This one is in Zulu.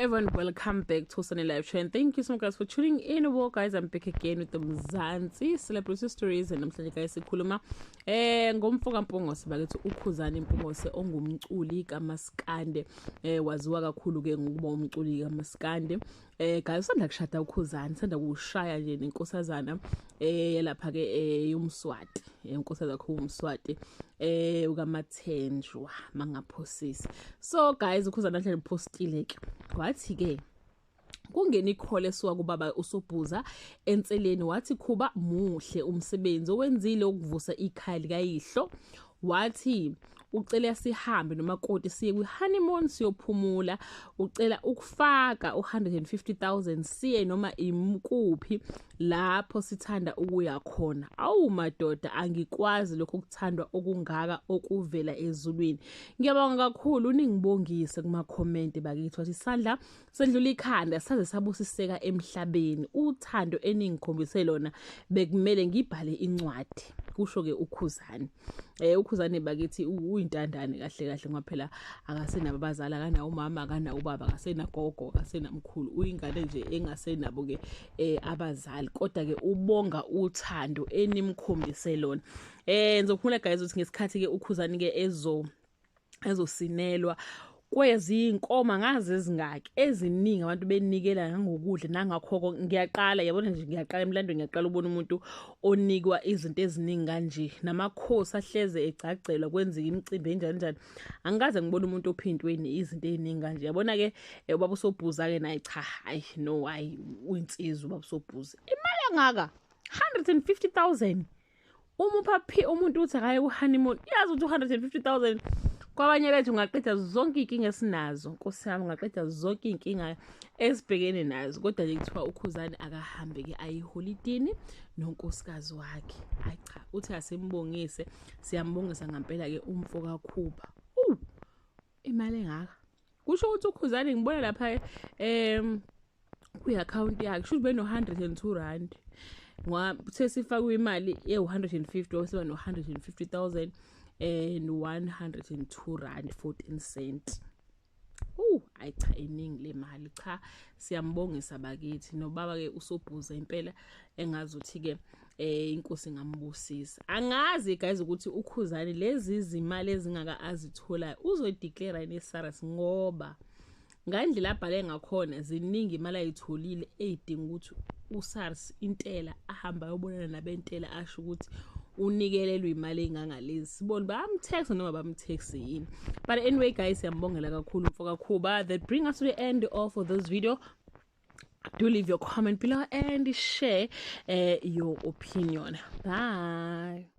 everyone, welcome back to Sunny Live Show, and thank you so much guys for tuning in. Well guys, I'm back again with the Mzansi Celebrity Stories, and namhlanje guys sikhuluma ngomfoka Mpungose bakithi uKhuzani Mpungose ongumculi kaMaskandi, waziwa kakhulu ke ngokuba umculi kaMaskandi. Guys, sanda kushada uKhuzani, sanda kushaya nje nenkosazana lapha ke yomswati, inkosazana yakho umswati ukaMathenjwa mangaphosisi. So guys, uKhuzani namhlanje postile ke wathi ke kungena ikhole esuka kubaba uSobhuza enseleni, wathi kuba muhle umsebenzi owenzile ukuvusa ikhaya likayihlo. Wathi ucela sihambe nomakoti siye kwi-honeymoon siyophumula, ucela ukufaka u150,000 siye noma imkuphi lapho sithanda ukuya khona. Awu madoda, angikwazi lokho kuthandwa okungaka okuvela ezulwini. Ngiyabonga kakhulu uningibongise kuma comment bakithi, wathi isandla sendlula ikhanda saze sabusiseka emhlabeni. Uthando eningikhombise lona bekumele ngibhale incwadi, kusho ke uKhuzani. uKhuzani bakithi uyintandane kahle kahle ngoba phela akasenabo abazali, akanawo umama, akanawo ubaba, akasenagogo, akasenamkhulu, uyingane nje engasenabo ke abazali, kodwa ke ubonga uthando enimkhombise lona. Ngizokhuluma guys ukuthi ngesikhathi ke uKhuzani ke ezosinelwa kwezinkoma ngaze ezingaki eziningi, abantu benikela ngokudla nangakho. Ngiyaqala yabona nje, ngiyaqala emlandweni, ngiyaqala ubona umuntu onikwa izinto eziningi kanje, namakhosi ahleze egcagcelwa kwenzeka imicimbi enjani njani. Angikaze ngibona umuntu ophintweni izinto eziningi kanje. Yabona ke ubaba uSobhuza ke naye cha, hayi no, hayi uyinsizwa ubaba uSobhuza. Imali engaka 150,000 umupha phi umuntu uthi akaye ku-honeymoon, yazi ukuthi 150,000 kwabanye bethu ungaqeda zonke inkinga esinazo. Nkosi yami, ungaqeda zonke inkinga esibhekene nazo, kodwa nje kuthiwa uKhuzani akahambe ke ayiholidini nonkosikazi wakhe. Hayi cha, uthi asimbongise, siyambongisa ngampela ke umfoka Khuba. Imali engaka kusho ukuthi uKhuzani ngibona lapha kwi-account yakhe kusho ube no102 rand. Sesifakwe imali ye150 wasiba no150,000 and 102 rand 14 cent. Hayi cha, iningi le mali, cha siyambongisa bakithi. Nobaba ke uSobhuza impela engazuthi ke inkosi ngambusisa. Angazi guys ukuthi uKhuzani lezi izimali ezingaka azitholayo uzodeclare neSARS, ngoba ngandlela abhale ngakhona ziningi imali ayitholile eyidinga ukuthi uSARS intela ahamba ayobonana nabentela asho ukuthi unikelelwe imali engangalezi. Sibona bamtext noma bamtext yini. But anyway guys, siyambongela kakhulu umfoka Khuba. That bring us to the end of this video. Do leave your comment below and share your opinion. Bye.